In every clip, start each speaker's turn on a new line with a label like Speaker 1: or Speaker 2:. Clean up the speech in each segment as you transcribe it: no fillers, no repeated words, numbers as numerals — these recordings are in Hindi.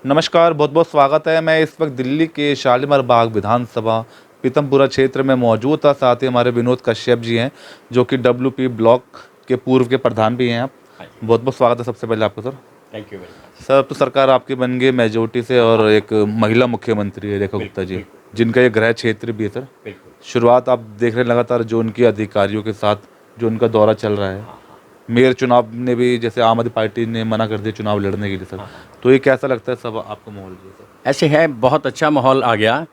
Speaker 1: नमस्कार, बहुत बहुत स्वागत है। मैं इस वक्त दिल्ली के शालीमार बाग विधानसभा पीतमपुरा क्षेत्र में मौजूद था। साथ ही हमारे विनोद कश्यप जी हैं, जो कि WP ब्लॉक के पूर्व के प्रधान भी हैं। आप बहुत बहुत स्वागत है सबसे पहले आपको sir.
Speaker 2: Thank you very much
Speaker 1: sir, अब तो सरकार आपकी बन गई मेजोरिटी से और एक महिला मुख्यमंत्री है रेखा गुप्ता जी, जिनका ये गृह क्षेत्र भी है सर।
Speaker 2: बिल्कुल।
Speaker 1: शुरुआत आप देख रहे हैं लगातार जो उनकी अधिकारियों के साथ जो उनका दौरा चल रहा है। मेयर चुनाव ने भी जैसे आम आदमी पार्टी ने मना कर दिया चुनाव लड़ने के लिए सर, तो ये कैसा लगता है सब आपको माहौल जी सर?
Speaker 2: ऐसे है, बहुत अच्छा माहौल आ गया,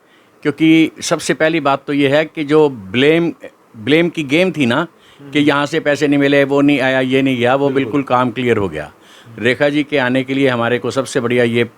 Speaker 2: क्योंकि सबसे पहली बात तो ये है कि जो ब्लेम की गेम थी ना, कि यहाँ से पैसे नहीं मिले, वो नहीं आया, ये नहीं गया, वो बिल्कुल काम क्लियर हो गया। रेखा जी के आने के लिए हमारे को सबसे बढ़िया ये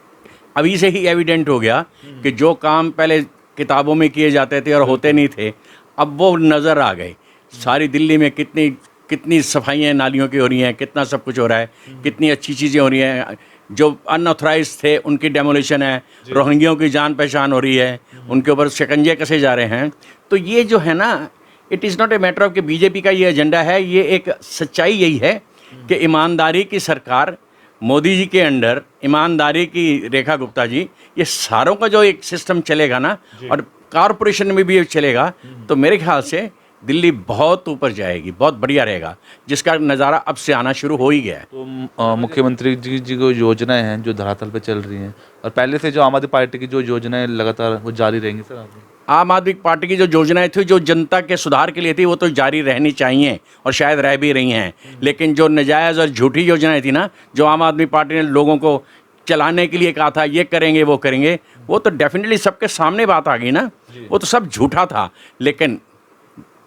Speaker 2: अभी से ही एविडेंट हो गया कि जो काम पहले किताबों में किए जाते थे और होते नहीं थे, अब वो नज़र आ गए। सारी दिल्ली में कितनी कितनी सफाइयाँ नालियों की हो रही हैं, कितना सब कुछ हो रहा है, कितनी अच्छी चीज़ें हो रही हैं। जो अनऑथराइज थे उनकी डेमोलिशन है, रोहिंग्यों की जान पहचान हो रही है, उनके ऊपर शिकंजे कसे जा रहे हैं। तो ये जो है ना, it is not a matter of कि बीजेपी का ये एजेंडा है, ये एक सच्चाई यही है कि ईमानदारी की सरकार मोदी जी के अंडर, ईमानदारी की रेखा गुप्ता जी, ये सारों का जो एक सिस्टम चलेगा ना, और कॉरपोरेशन में भी ये चलेगा, तो मेरे ख्याल से दिल्ली बहुत ऊपर जाएगी, बहुत बढ़िया रहेगा, जिसका नज़ारा अब से आना शुरू हो ही गया है।
Speaker 1: तो मुख्यमंत्री जी को योजनाएं हैं जो धरातल पे चल रही हैं, और पहले से जो आम आदमी पार्टी की जो योजनाएं लगातार वो जारी रहेंगी सर आपकी?
Speaker 2: आम आदमी पार्टी की जो योजनाएं थी, जो जनता के सुधार के लिए थी, वो तो जारी रहनी चाहिए और शायद रह भी रही हैं। लेकिन जो नाजायज़ और झूठी योजनाएं थी ना, जो आम आदमी पार्टी ने लोगों को चलाने के लिए कहा था, ये करेंगे वो करेंगे, वो तो डेफिनेटली सबके सामने बात आ गई ना, वो तो सब झूठा था। लेकिन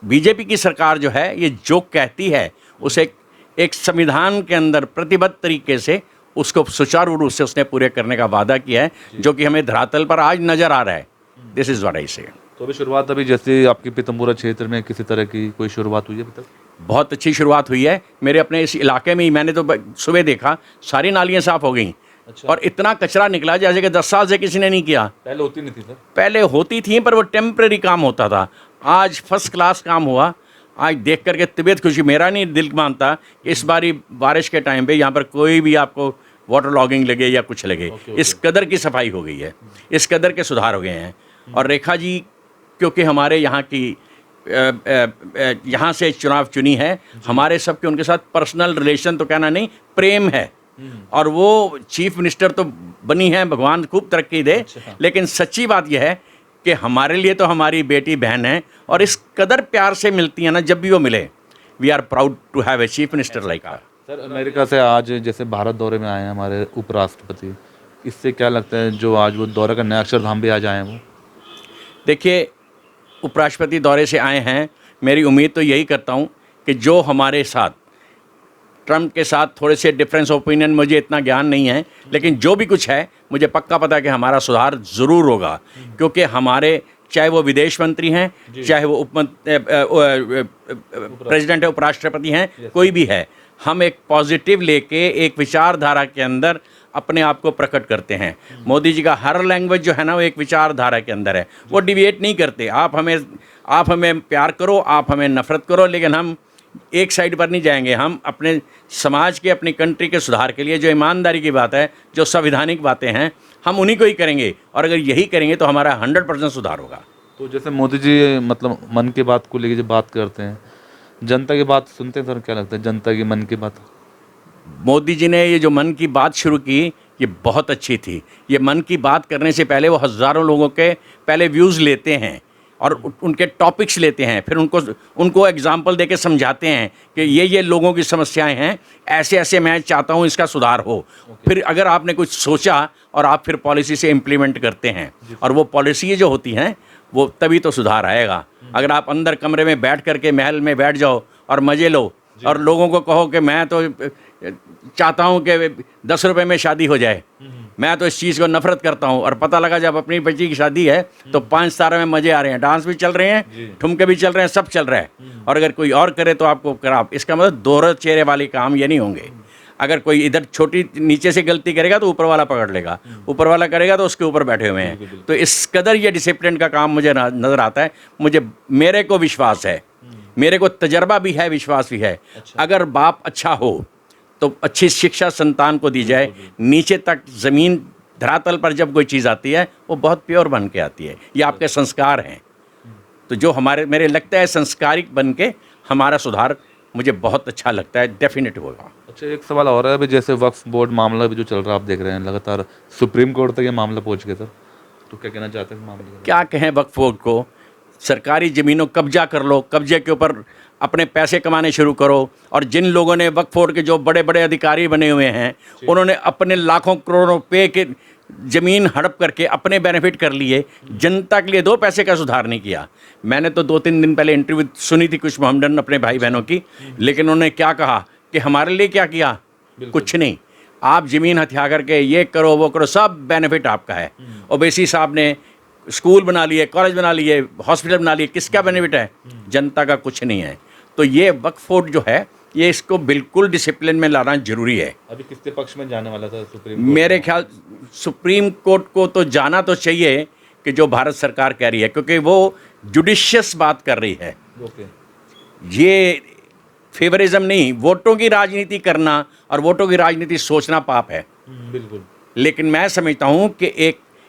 Speaker 2: बीजेपी की सरकार जो है, ये जो कहती है उसे एक संविधान के अंदर प्रतिबद्ध तरीके से उसको सुचारू रूप से उसने पूरे करने का वादा किया है, जो कि हमें धरातल पर आज नज़र आ रहा है। दिस इज़ व्हाट आई से।
Speaker 1: तो अभी शुरुआत, अभी जैसे आपकी पीतमपुरा क्षेत्र में किसी तरह की कोई शुरुआत हुई है अभी तक?
Speaker 2: बहुत अच्छी शुरुआत हुई है। मेरे अपने इस इलाके में ही मैंने तो सुबह देखा, सारी नालियाँ साफ़ हो गई।
Speaker 1: अच्छा।
Speaker 2: और इतना कचरा निकला जैसे कि 10 साल से किसी ने नहीं किया।
Speaker 1: पहले होती नहीं थी सर?
Speaker 2: पहले होती थी, पर वो टेम्परेरी काम होता था। आज फर्स्ट क्लास काम हुआ। आज देख करके तबीयत खुशी, मेरा नहीं दिल मानता कि इस बारी बारिश के टाइम पे यहाँ पर कोई भी आपको वाटर लॉगिंग लगे या कुछ लगे। इस कदर की सफाई हो गई है, इस कदर के सुधार हो गए हैं। और रेखा जी क्योंकि हमारे यहाँ की यहाँ से चुनाव चुनी है, हमारे सबके उनके साथ पर्सनल रिलेशन तो कहना नहीं, प्रेम है। और वो चीफ मिनिस्टर तो बनी है, भगवान खूब तरक्की दे। लेकिन सच्ची बात यह है कि हमारे लिए तो हमारी बेटी बहन है, और इस कदर प्यार से मिलती है ना, जब भी वो मिले, we are proud to have a chief minister like her.
Speaker 1: Sir, America से आज जैसे भारत दौरे में आए हैं हमारे उपराष्ट्रपति, इससे क्या लगता है जो आज वो दौरा करने अक्षरधाम भी आज आए हैं वो?
Speaker 2: देखिए, उपराष्ट्रपति दौरे से आए हैं, मेरी उम्मीद तो यही करता हूँ कि जो हमारे साथ ट्रंप के साथ थोड़े से डिफरेंस ओपिनियन, मुझे इतना ज्ञान नहीं है, लेकिन जो भी कुछ है मुझे पक्का पता है कि हमारा सुधार ज़रूर होगा। क्योंकि हमारे, चाहे वो विदेश मंत्री हैं, चाहे वो प्रेसिडेंट है, उपराष्ट्रपति हैं, कोई भी है, हम एक पॉजिटिव लेके एक विचारधारा के अंदर अपने आप को प्रकट करते हैं। मोदी जी का हर लैंग्वेज जो है ना, वो एक विचारधारा के अंदर है, वो डिविएट नहीं करते। आप हमें प्यार करो, आप हमें नफ़रत करो, लेकिन हम एक साइड पर नहीं जाएंगे। हम अपने समाज के, अपनी कंट्री के सुधार के लिए जो ईमानदारी की बात है, जो संवैधानिक बातें हैं, हम उन्हीं को ही करेंगे। और अगर यही करेंगे तो हमारा 100% सुधार होगा।
Speaker 1: तो जैसे मोदी जी मतलब मन की बात को लेकर जब बात करते हैं, जनता की बात सुनते हैं, तो क्या लगता है जनता की मन की बात?
Speaker 2: मोदी जी ने ये जो मन की बात शुरू की, ये बहुत अच्छी थी। ये मन की बात करने से पहले वो हज़ारों लोगों के पहले व्यूज़ लेते हैं और उनके टॉपिक्स लेते हैं, फिर उनको एग्जाम्पल देके समझाते हैं कि ये लोगों की समस्याएं हैं, ऐसे ऐसे मैं चाहता हूँ इसका सुधार हो। फिर अगर आपने कुछ सोचा और आप फिर पॉलिसी से इम्प्लीमेंट करते हैं, और वो पॉलिसी जो होती हैं वो तभी तो सुधार आएगा। अगर आप अंदर कमरे में बैठ करके महल में बैठ जाओ और मज़े लो और लोगों को कहो कि मैं तो चाहता हूँ कि 10 रुपए में शादी हो जाए, मैं तो इस चीज़ को नफरत करता हूँ, और पता लगा जब अपनी बच्ची की शादी है तो 5 सितारे में मज़े आ रहे हैं, डांस भी चल रहे हैं, ठुमके भी चल रहे हैं, सब चल रहा है। और अगर कोई और करे तो आपको खराब। इसका मतलब दोहरे चेहरे वाले काम ये नहीं होंगे। अगर कोई इधर छोटी नीचे से गलती करेगा तो ऊपर वाला पकड़ लेगा, ऊपर वाला करेगा तो उसके ऊपर बैठे हुए हैं। तो इस कदर ये डिसिप्लिन का काम मुझे नज़र आता है। मेरे को विश्वास है, मेरे को तजर्बा भी है, विश्वास भी है। अगर बाप अच्छा हो तो अच्छी शिक्षा संतान को दी जाए, नीचे तक ज़मीन धरातल पर जब कोई चीज़ आती है वो बहुत प्योर बन के आती है। ये आपके संस्कार हैं, तो जो हमारे मेरे लगता है संस्कारिक बन के हमारा सुधार मुझे बहुत अच्छा लगता है, डेफिनेट होगा।
Speaker 1: अच्छा, एक सवाल और है, अभी जैसे वक्फ बोर्ड मामला भी जो चल रहा है आप देख रहे हैं लगातार सुप्रीम कोर्ट तक ये मामला पहुंच गया सर, तो क्या कहना चाहते हैं इस मामले में?
Speaker 2: क्या कहें वक्फ बोर्ड को, सरकारी ज़मीनों कब्जा कर लो, कब्जे के ऊपर अपने पैसे कमाने शुरू करो। और जिन लोगों ने वक्फ बोर्ड के जो बड़े बड़े अधिकारी बने हुए हैं उन्होंने अपने लाखों करोड़ों रुपए के ज़मीन हड़प करके अपने बेनिफिट कर लिए, जनता के लिए 2 पैसे का सुधार नहीं किया। मैंने तो 2-3 दिन पहले इंटरव्यू सुनी थी कुछ मोहम्मदन अपने भाई बहनों की, लेकिन उन्होंने क्या कहा कि हमारे लिए क्या किया, कुछ नहीं। आप ज़मीन हथिया करके ये करो वो करो, सब बेनिफिट आपका है। ओवैसी साहब ने स्कूल बना लिए, कॉलेज बना लिए, हॉस्पिटल बना लिए, किसका बेनिफिट है? जनता का कुछ नहीं है। तो ये वक्फ बोर्ड जो है ये इसको बिल्कुल डिसिप्लिन में लाना जरूरी है।
Speaker 1: अभी किसके पक्ष में जाने वाला था सुप्रीम कोर्ट?
Speaker 2: मेरे ख्याल सुप्रीम कोर्ट को तो जाना तो चाहिए कि जो भारत सरकार कह रही है, क्योंकि वो जुडिशियस बात कर रही है।
Speaker 1: ओके,
Speaker 2: ये फेवरिज्म नहीं, वोटों की राजनीति करना और वोटों की राजनीति सोचना पाप है।
Speaker 1: बिल्कुल।
Speaker 2: लेकिन मैं समझता हूँ कि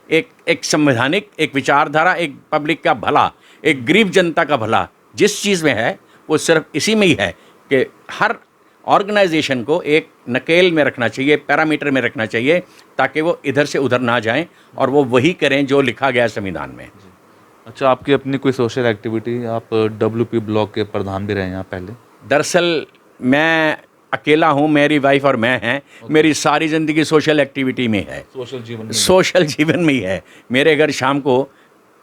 Speaker 2: एक संवैधानिक, एक विचारधारा, एक पब्लिक का भला, एक गरीब जनता का भला जिस चीज़ में है वो सिर्फ इसी में ही है कि हर ऑर्गेनाइजेशन को एक नकेल में रखना चाहिए, पैरामीटर में रखना चाहिए, ताकि वो इधर से उधर ना जाएं और वो वही करें जो लिखा गया है संविधान में।
Speaker 1: अच्छा, आपकी अपनी कोई सोशल एक्टिविटी? आप WP ब्लॉक के प्रधान भी रहे हैं यहाँ पहले?
Speaker 2: दरअसल मैं अकेला हूँ, मेरी वाइफ और मैं हैं। मेरी सारी ज़िंदगी सोशल एक्टिविटी में है, सोशल जीवन में ही है। मेरे घर शाम को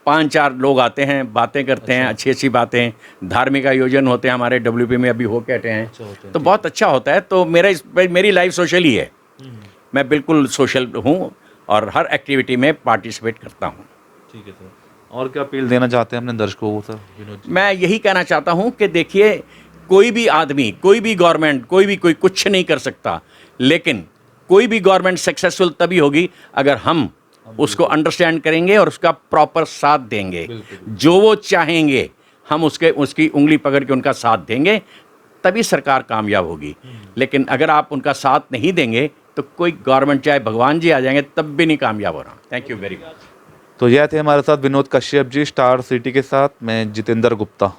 Speaker 2: 5-4 लोग आते हैं, बातें करते हैं, अच्छी अच्छी बातें, धार्मिक आयोजन होते हैं हमारे WP में, अभी हो कहते हैं, तो बहुत अच्छा होता है। तो मेरी लाइफ सोशल ही है, मैं बिल्कुल सोशल हूँ और हर एक्टिविटी में पार्टिसिपेट करता हूँ।
Speaker 1: ठीक है सर, और क्या अपील देना चाहते हैं अपने दर्शकों को सर विनोद जी?
Speaker 2: मैं यही कहना चाहता हूँ कि देखिए, कोई भी आदमी, कोई भी गवर्नमेंट, कोई कुछ नहीं कर सकता, लेकिन कोई भी गवर्नमेंट सक्सेसफुल तभी होगी अगर हम उसको अंडरस्टैंड करेंगे और उसका प्रॉपर साथ देंगे। जो वो चाहेंगे हम उसकी उंगली पकड़ के उनका साथ देंगे, तभी सरकार कामयाब होगी। लेकिन अगर आप उनका साथ नहीं देंगे तो कोई गवर्नमेंट, चाहे भगवान जी आ जाएंगे, तब भी नहीं कामयाब हो रहा। Thank you very much.
Speaker 1: तो यह थे हमारे साथ विनोद कश्यप जी, स्टार सिटी के साथ। मैं जितेंद्र गुप्ता।